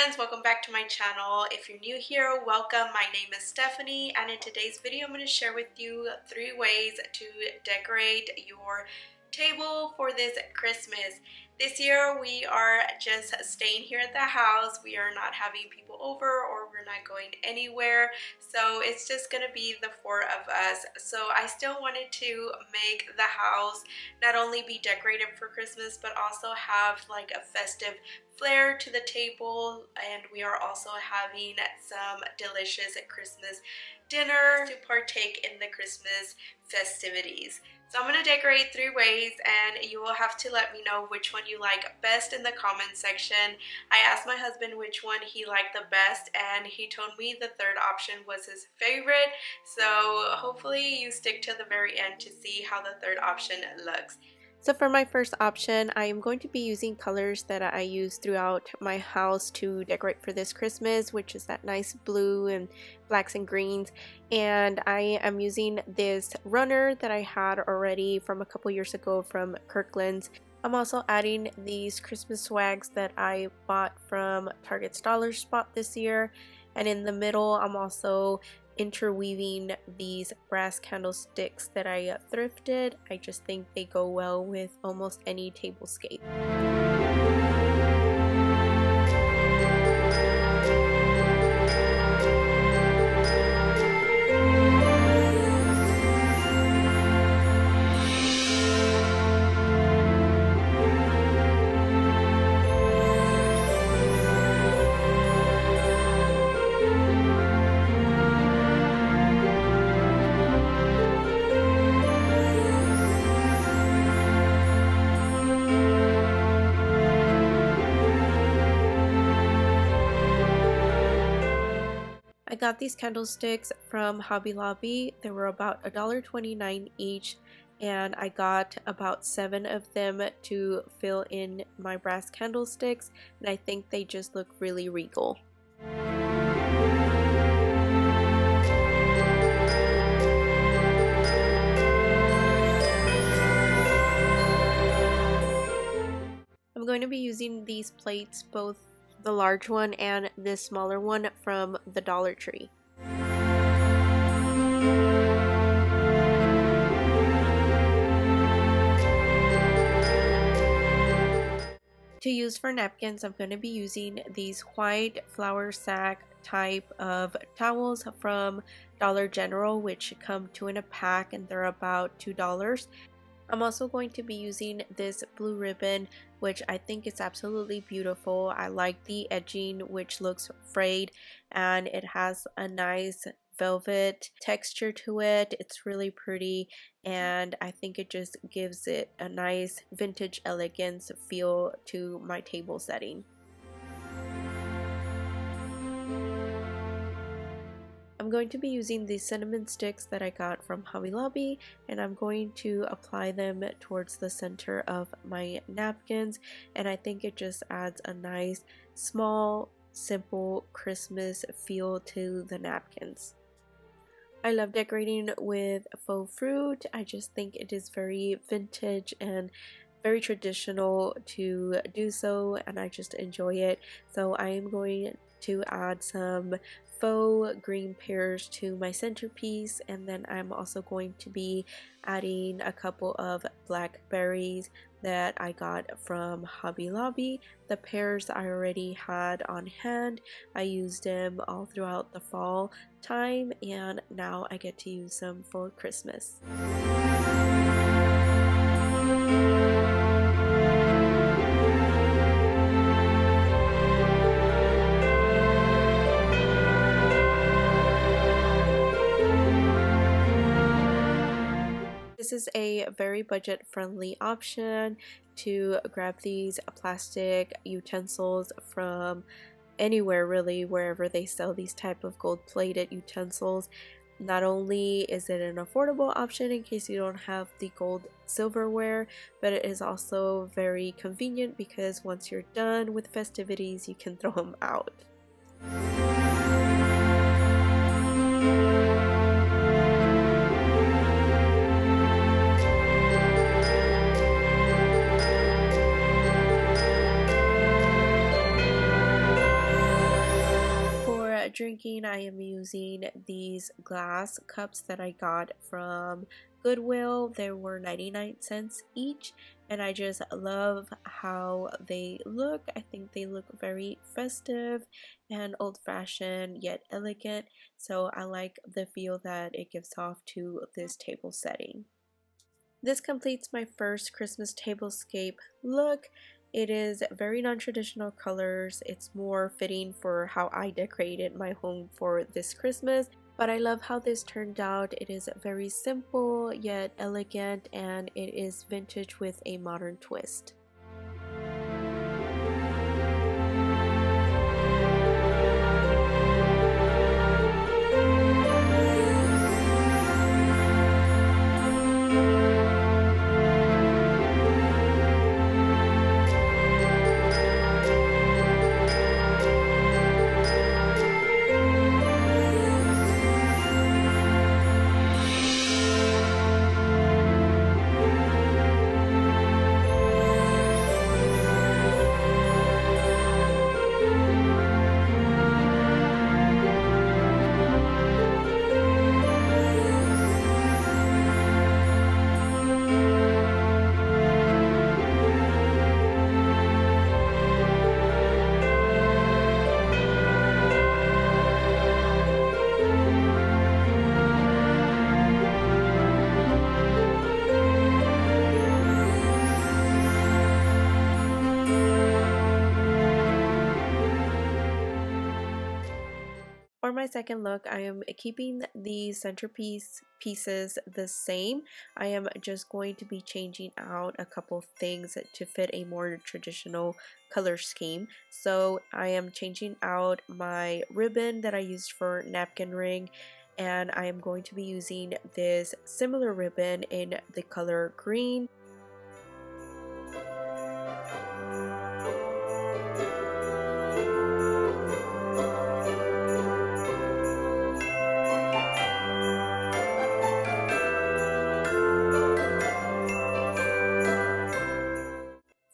friends, welcome back to my channel. If you're new here, welcome. My name is Stephanie, and in today's video I'm going to share with you 3 ways to decorate your table for this Christmas. This year we are just staying here at the house. We are not having people over or we're not going anywhere, so it's just gonna be the 4 of us. So I still wanted to make the house not only be decorated for Christmas but also have like a festive flair to the table, and we are also having some delicious Christmas dinner to partake in the Christmas festivities. So I'm going to decorate 3 ways, and you will have to let me know which one you like best in the comment section. I asked my husband which one he liked the best, and he told me the 3rd option was his favorite. So hopefully you stick to the very end to see how the 3rd option looks. So for my first option, I am going to be using colors that I use throughout my house to decorate for this Christmas, which is that nice blue and blacks and greens. And I am using this runner that I had already from a couple years ago from Kirkland's. I'm also adding these Christmas swags that I bought from Target's Dollar Spot this year. And in the middle, I'm also interweaving these brass candlesticks that I thrifted. I just think they go well with almost any tablescape. I got these candlesticks from Hobby Lobby. They were about $1.29 each, and I got about 7 of them to fill in my brass candlesticks, and I think they just look really regal. I'm going to be using these plates, both the large one and this smaller one from the Dollar Tree. To use for napkins, I'm going to be using these white flour sack type of towels from Dollar General, which come 2 in a pack and they're about $2. I'm also going to be using this blue ribbon, which I think is absolutely beautiful. I like the edging, which looks frayed, and it has a nice velvet texture to it. It's really pretty, and I think it just gives it a nice vintage elegance feel to my table setting. I'm going to be using these cinnamon sticks that I got from Hobby Lobby, and I'm going to apply them towards the center of my napkins, and I think it just adds a nice, small, simple Christmas feel to the napkins. I love decorating with faux fruit. I just think it is very vintage and very traditional to do so, and I just enjoy it. So I am going to add some faux green pears to my centerpiece, and then I'm also going to be adding a couple of blackberries that I got from Hobby Lobby. The pears I already had on hand. I used them all throughout the fall time, and now I get to use them for Christmas. This is a very budget-friendly option to grab these plastic utensils from anywhere, really, wherever they sell these type of gold-plated utensils. Not only is it an affordable option in case you don't have the gold silverware, but it is also very convenient because once you're done with festivities, you can throw them out. drinking, I am using these glass cups that I got from Goodwill. They were 99 cents each, and I just love how they look. I think they look very festive and old-fashioned yet elegant, so I like the feel that it gives off to this table setting. This completes my first Christmas tablescape look. It is very non-traditional colors. It's more fitting for how I decorated my home for this Christmas, but I love how this turned out. It is very simple yet elegant, and it is vintage with a modern twist. For my second look, I am keeping the centerpiece pieces the same. I am just going to be changing out a couple things to fit a more traditional color scheme. So I am changing out my ribbon that I used for napkin ring, and I am going to be using this similar ribbon in the color green.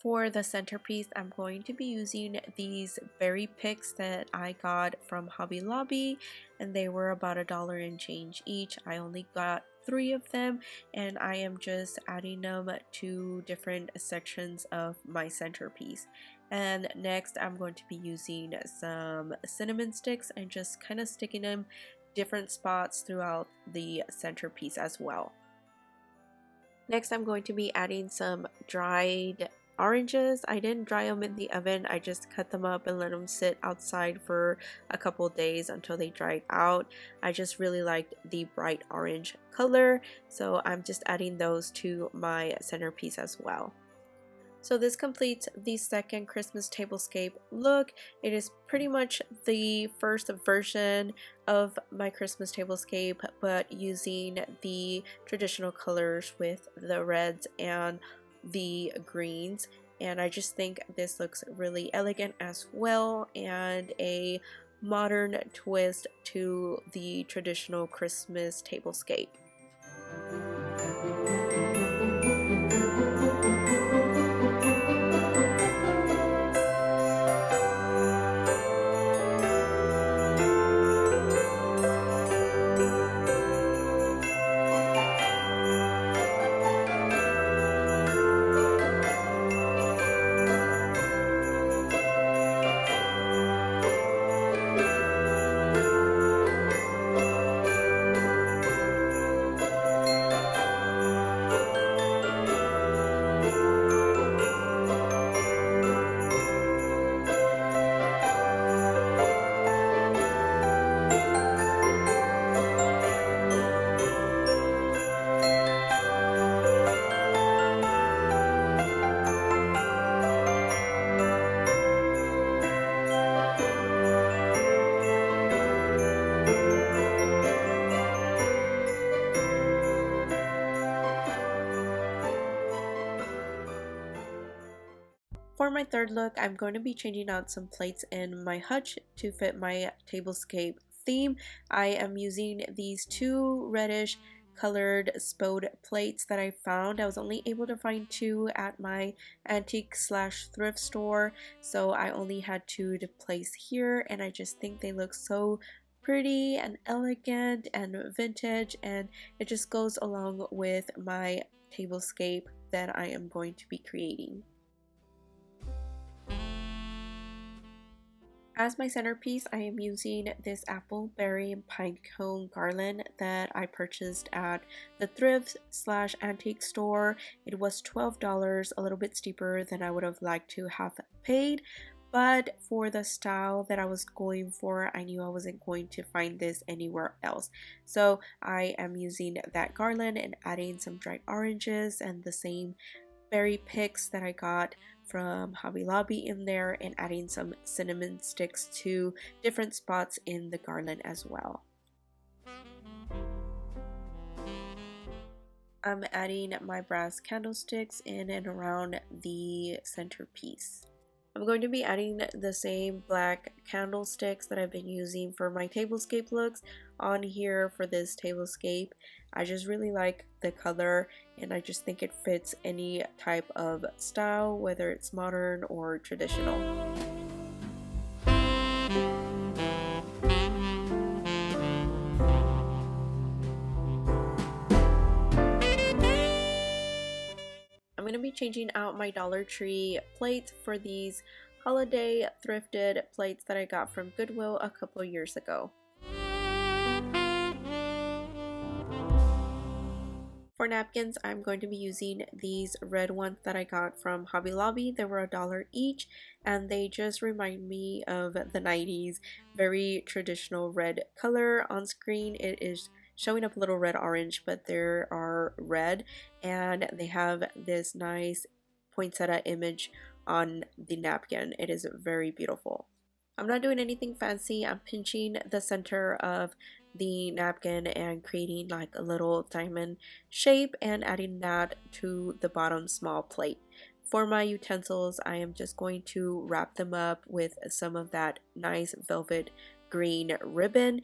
For the centerpiece, I'm going to be using these berry picks that I got from Hobby Lobby, and they were about $1 and change each. I only got 3 of them, and I am just adding them to different sections of my centerpiece. And next, I'm going to be using some cinnamon sticks and just kind of sticking them different spots throughout the centerpiece as well. Next, I'm going to be adding some dried oranges. I didn't dry them in the oven. I just cut them up and let them sit outside for a couple days until they dried out. I just really liked the bright orange color, so I'm just adding those to my centerpiece as well. So this completes the second Christmas tablescape look. It is pretty much the first version of my Christmas tablescape, but using the traditional colors with the reds and the greens. And I just think this looks really elegant as well, and a modern twist to the traditional Christmas tablescape. For my third look, I'm going to be changing out some plates in my hutch to fit my tablescape theme. I am using these 2 reddish colored spode plates that I found. I was only able to find 2 at my antique slash thrift store, so I only had 2 to place here, and I just think they look so pretty and elegant and vintage, and it just goes along with my tablescape that I am going to be creating. As my centerpiece, I am using this apple, berry, and pine cone garland that I purchased at the thrift slash antique store. It was $12, a little bit steeper than I would have liked to have paid, but for the style that I was going for, I knew I wasn't going to find this anywhere else. So I am using that garland and adding some dried oranges and the same berry picks that I got from Hobby Lobby in there, and adding some cinnamon sticks to different spots in the garland as well. I'm adding my brass candlesticks in and around the centerpiece. I'm going to be adding the same black candlesticks that I've been using for my tablescape looks on here for this tablescape. I just really like the color, and I just think it fits any type of style, whether it's modern or traditional. I'm going to be changing out my Dollar Tree plates for these holiday thrifted plates that I got from Goodwill a couple years ago. For napkins, I'm going to be using these red ones that I got from Hobby Lobby. They were $1 each, and they just remind me of the 90s, very traditional red color. On screen it is showing up a little red orange, but they are red, and they have this nice poinsettia image on the napkin. It is very beautiful. I'm not doing anything fancy. I'm pinching the center of the napkin and creating like a little diamond shape and adding that to the bottom small plate. For my utensils, I am just going to wrap them up with some of that nice velvet green ribbon.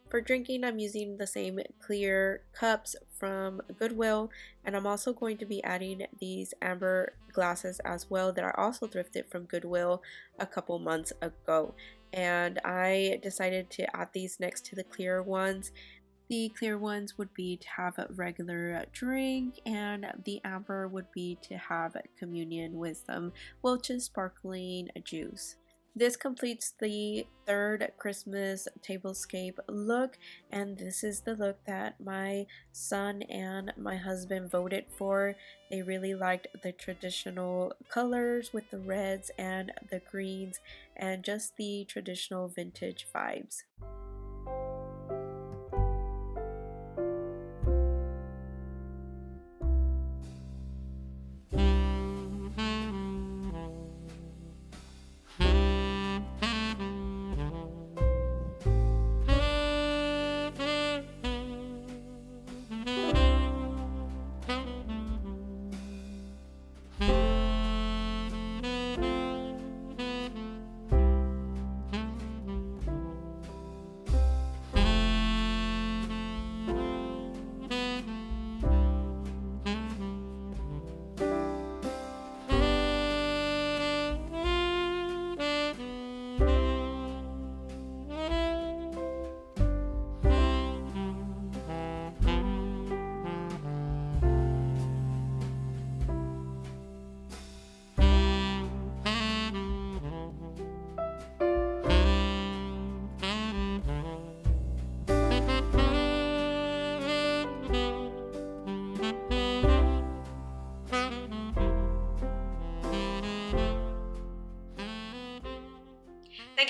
For drinking, I'm using the same clear cups from Goodwill, and I'm also going to be adding these amber glasses as well that I also thrifted from Goodwill a couple months ago. And I decided to add these next to the clear ones. The clear ones would be to have a regular drink, and the amber would be to have communion with some Welch's sparkling juice. This completes the third Christmas tablescape look, and this is the look that my son and my husband voted for. They really liked the traditional colors with the reds and the greens and just the traditional vintage vibes.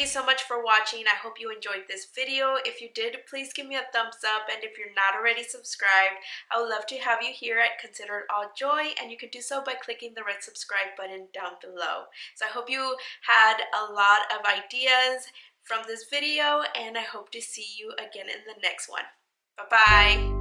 you so much for watching. I hope you enjoyed this video. If you did, please give me a thumbs up, and if you're not already subscribed, I would love to have you here at Consider It All Joy, and you can do so by clicking the red subscribe button down below. So I hope you had a lot of ideas from this video, and I hope to see you again in the next one. Bye-bye.